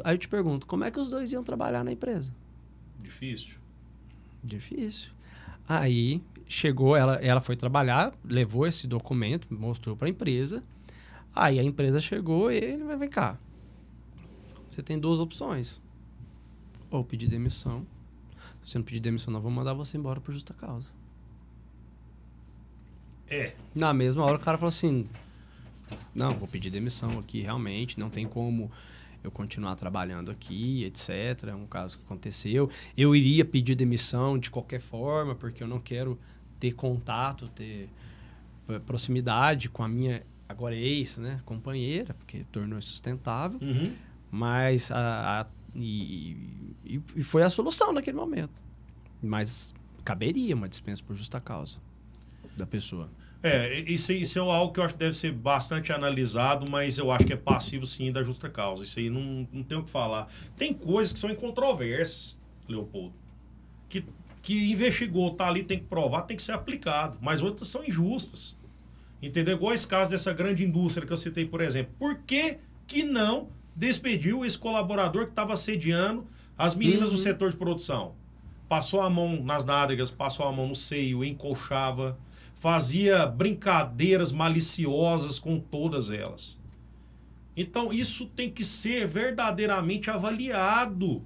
eu te pergunto, como é que os dois iam trabalhar na empresa? Difícil. Aí chegou, ela foi trabalhar, levou esse documento, mostrou para a empresa. Aí a empresa chegou e ele vem cá. Você tem duas opções. Ou pedir demissão. Se você não pedir demissão, nós vamos mandar você embora por justa causa. Na mesma hora o cara falou assim, não, vou pedir demissão aqui, realmente, não tem como eu continuar trabalhando aqui, etc. É um caso que aconteceu. Eu iria pedir demissão de qualquer forma, porque eu não quero ter contato, ter proximidade com a minha, agora ex, né, companheira, porque tornou insustentável. Mas e foi a solução naquele momento. Mas caberia uma dispensa por justa causa da pessoa. Isso é algo que eu acho que deve ser bastante analisado, mas eu acho que é passivo, sim, da justa causa. Isso aí não tem o que falar. Tem coisas que são incontroversas, Leopoldo, que investigou, tá ali, tem que provar, tem que ser aplicado. Mas outras são injustas. Entendeu? Igual esse caso dessa grande indústria que eu citei, por exemplo. Por que não despediu esse colaborador que estava assediando as meninas do setor de produção? Passou a mão nas nádegas, passou a mão no seio, Então, isso tem que ser verdadeiramente avaliado.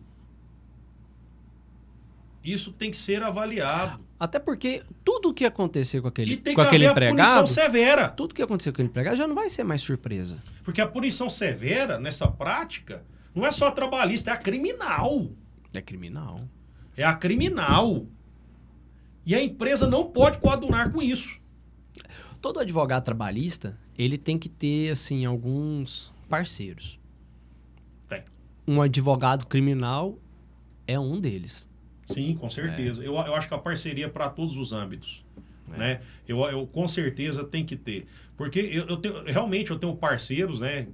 Isso tem que ser avaliado. Até porque tudo que acontecer com aquele, E tem com que aquele haver a punição empregado, severa. tudo que acontecer com aquele empregado já não vai ser mais surpresa. Porque a punição severa, nessa prática, não é só a trabalhista, é a criminal. É criminal. É a criminal. E a empresa não pode coadunar com isso. Todo advogado trabalhista, ele tem que ter, assim, alguns parceiros. Tem. Um advogado criminal é um deles. Sim, com certeza. Eu acho que a parceria para todos os âmbitos. Né? Eu com certeza tem que ter. Porque realmente eu tenho parceiros, né,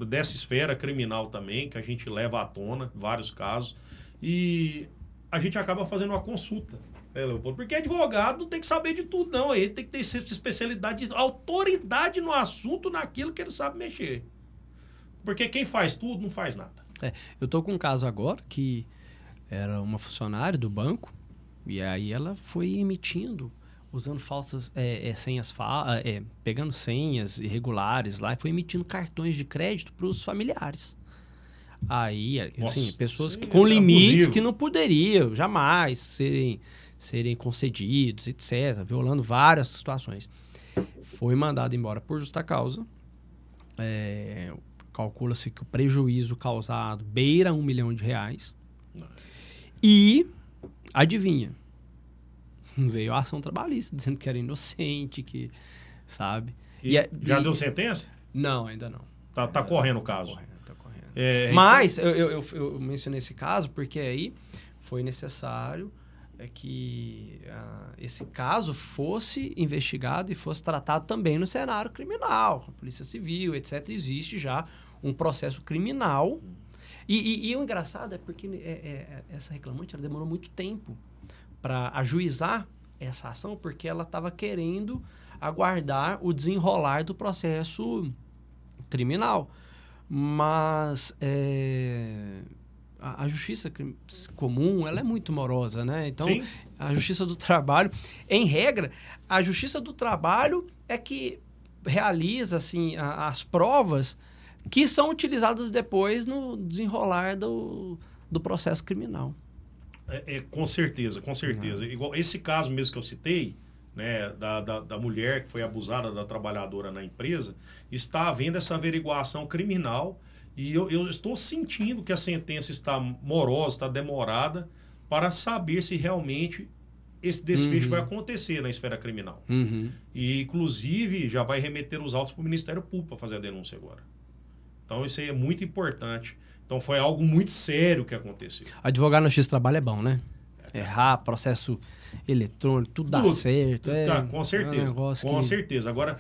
dessa esfera criminal também, que a gente leva à tona, vários casos, e a gente acaba fazendo uma consulta. Leopoldo? Porque advogado não tem que saber de tudo, não. Ele tem que ter especialidade, autoridade no assunto, naquilo que ele sabe mexer. Porque quem faz tudo não faz nada. Eu tô com um caso agora que era uma funcionária do banco, e aí ela foi emitindo, usando falsas senhas, pegando senhas irregulares lá, e foi emitindo cartões de crédito para os familiares. Aí, assim, pessoas com limites abusivo, que não poderiam jamais serem concedidos, etc., violando várias situações. Foi mandado embora por justa causa. Calcula-se que o prejuízo causado beira R$1 milhão. E, adivinha, veio a ação trabalhista, dizendo que era inocente, que, sabe? Já deu sentença? Não, ainda não. Tá correndo o caso. Tá correndo. Mas eu mencionei esse caso porque aí foi necessário que esse caso fosse investigado e fosse tratado também no cenário criminal, com a Polícia Civil, etc. Existe já um processo criminal. E o engraçado é porque essa reclamante ela demorou muito tempo para ajuizar essa ação, porque ela estava querendo aguardar o desenrolar do processo criminal. Mas a justiça comum ela é muito morosa, né? Então, sim, a justiça do trabalho, em regra, a justiça do trabalho é que realiza assim, as provas que são utilizadas depois no desenrolar do processo criminal. Com certeza, com certeza. Igual esse caso mesmo que eu citei, né, da mulher que foi abusada da trabalhadora na empresa, está havendo essa averiguação criminal e eu estou sentindo que a sentença está morosa, está demorada, para saber se realmente esse desfecho vai acontecer na esfera criminal. E, inclusive, já vai remeter os autos para o Ministério Público para fazer a denúncia agora. Então, isso aí é muito importante. Então, foi algo muito sério que aconteceu. Advogar no X trabalho é bom, né? Errar, processo eletrônico, tudo dá certo. Com certeza. Com certeza. Agora,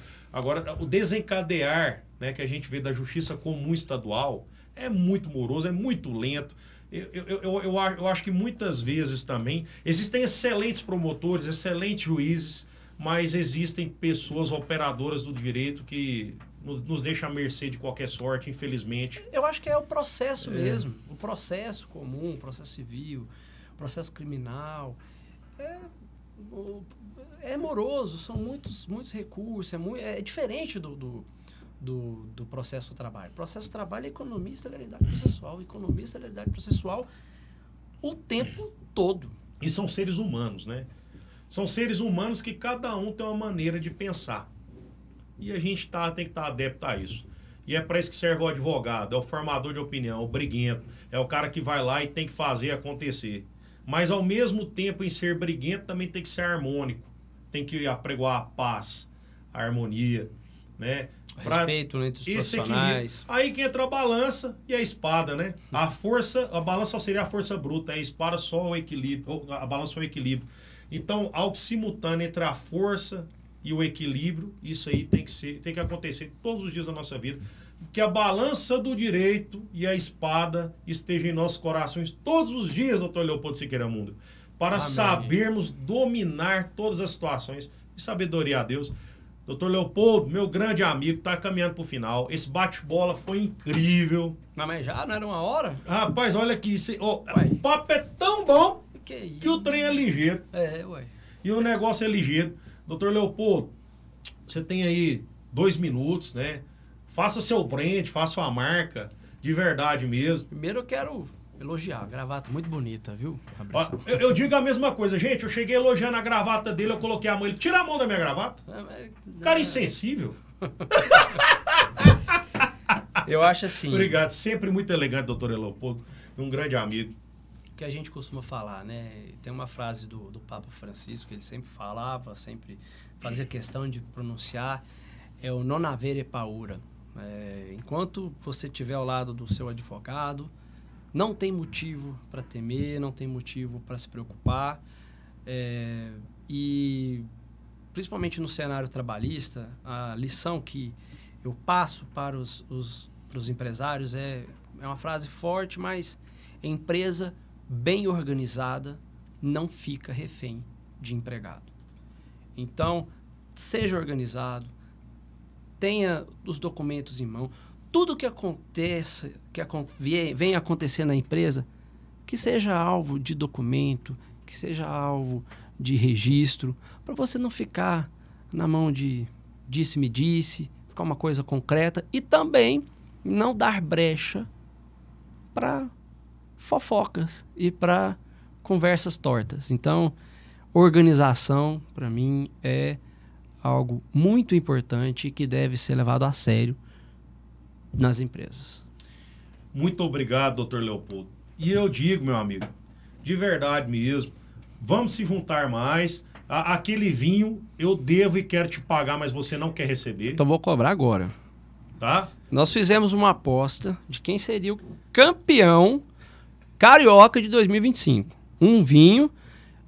o desencadear, né, que a gente vê da Justiça Comum Estadual é muito moroso, é muito lento. Eu acho que muitas vezes também existem excelentes promotores, excelentes juízes, mas existem pessoas operadoras do direito que nos deixam à mercê de qualquer sorte, infelizmente. Eu acho que é o processo mesmo. O processo comum, o processo civil, o processo criminal. É moroso, são muitos recursos, é diferente do processo do trabalho. O processo do trabalho é economia e celeridade processual. Economia e celeridade processual o tempo todo. E são seres humanos, né? São seres humanos que cada um tem uma maneira de pensar. E a gente tem que estar adepto a isso. E é para isso que serve o advogado, é o formador de opinião, o briguento, é o cara que vai lá e tem que fazer acontecer. Mas, ao mesmo tempo, em ser briguento, também tem que ser harmônico. Tem que apregoar a paz, a harmonia, né? Respeito entre os profissionais. Aí que entra a balança e a espada, né? A balança só seria a força bruta, a espada só o equilíbrio, a balança só o equilíbrio. Então, algo simultâneo entre a força e o equilíbrio, isso aí tem que acontecer todos os dias da nossa vida. Que a balança do direito e a espada estejam em nossos corações todos os dias, doutor Leopoldo Siqueira Mundo, para sabermos dominar todas as situações e sabedoria a Deus. Doutor Leopoldo, meu grande amigo, está caminhando para o final. Esse bate-bola foi incrível. Mas já não era uma hora? Rapaz, olha aqui, o papo é tão bom que o trem é ligeiro. E o negócio é ligeiro. Doutor Leopoldo, você tem aí 2 minutos, né? Faça seu brand, faça sua marca, de verdade mesmo. Primeiro eu quero elogiar, a gravata muito bonita, viu? Ó, eu digo a mesma coisa, gente, eu cheguei elogiando a gravata dele, eu coloquei a mão, ele tira a mão da minha gravata. Cara insensível. Eu acho assim... Obrigado, sempre muito elegante, doutor Leopoldo, um grande amigo. Que a gente costuma falar, né? Tem uma frase do Papa Francisco, ele sempre falava, sempre fazia questão de pronunciar, é o non avere paura. Enquanto você estiver ao lado do seu advogado, não tem motivo para temer, não tem motivo para se preocupar. E, principalmente no cenário trabalhista, a lição que eu passo para os empresários é uma frase forte, mas empresa bem organizada não fica refém de empregado. Então, seja organizado, tenha os documentos em mão. Tudo que aconteça, vem acontecer na empresa, que seja alvo de documento, que seja alvo de registro, para você não ficar na mão de disse-me disse, ficar uma coisa concreta e também não dar brecha para fofocas e para conversas tortas. Então, organização, para mim, é algo muito importante que deve ser levado a sério nas empresas. Muito obrigado, doutor Leopoldo. E eu digo, meu amigo, de verdade mesmo, vamos se juntar mais. Aquele vinho eu devo e quero te pagar, mas você não quer receber. Então vou cobrar agora. Tá? Nós fizemos uma aposta de quem seria o campeão carioca de 2025. Um vinho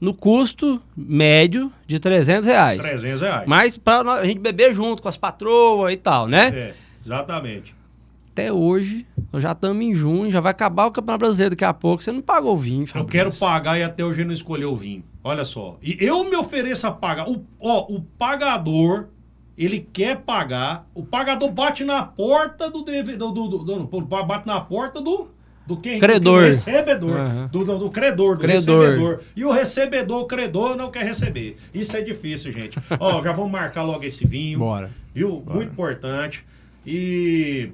no custo médio de R$300. R$300. Mas para a gente beber junto com as patroas e tal, né? Exatamente. Até hoje, nós já estamos em junho, já vai acabar o Campeonato Brasileiro daqui a pouco. Você não pagou o vinho, Fabrício. Eu quero pagar e até hoje não escolheu o vinho. Olha só. E eu me ofereço a pagar. O pagador, ele quer pagar. O pagador bate na porta do bate na porta do quem? Credor. Do recebedor. Uhum. Do credor, do recebedor. E o recebedor, o credor, não quer receber. Isso é difícil, gente. Ó, já vamos marcar logo esse vinho. Bora. Viu? Bora. Muito importante. E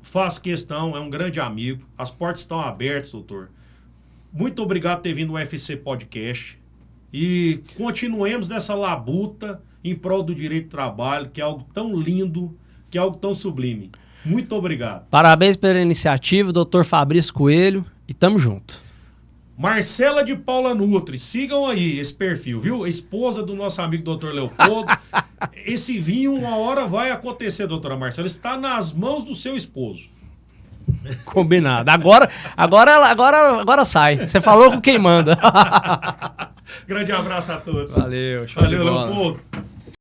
faço questão, é um grande amigo. As portas estão abertas, doutor. Muito obrigado por ter vindo no UFC Podcast. E continuemos nessa labuta em prol do direito de trabalho, que é algo tão lindo, que é algo tão sublime. Muito obrigado. Parabéns pela iniciativa, doutor Fabrício Coelho, e tamo junto. Marcela de Paula Nutri, sigam aí esse perfil, viu? A esposa do nosso amigo doutor Leopoldo. Esse vinho, uma hora vai acontecer, doutora Marcela. Está nas mãos do seu esposo. Combinado. Agora sai. Você falou com quem manda. Grande abraço a todos. Valeu. Valeu, Leopoldo.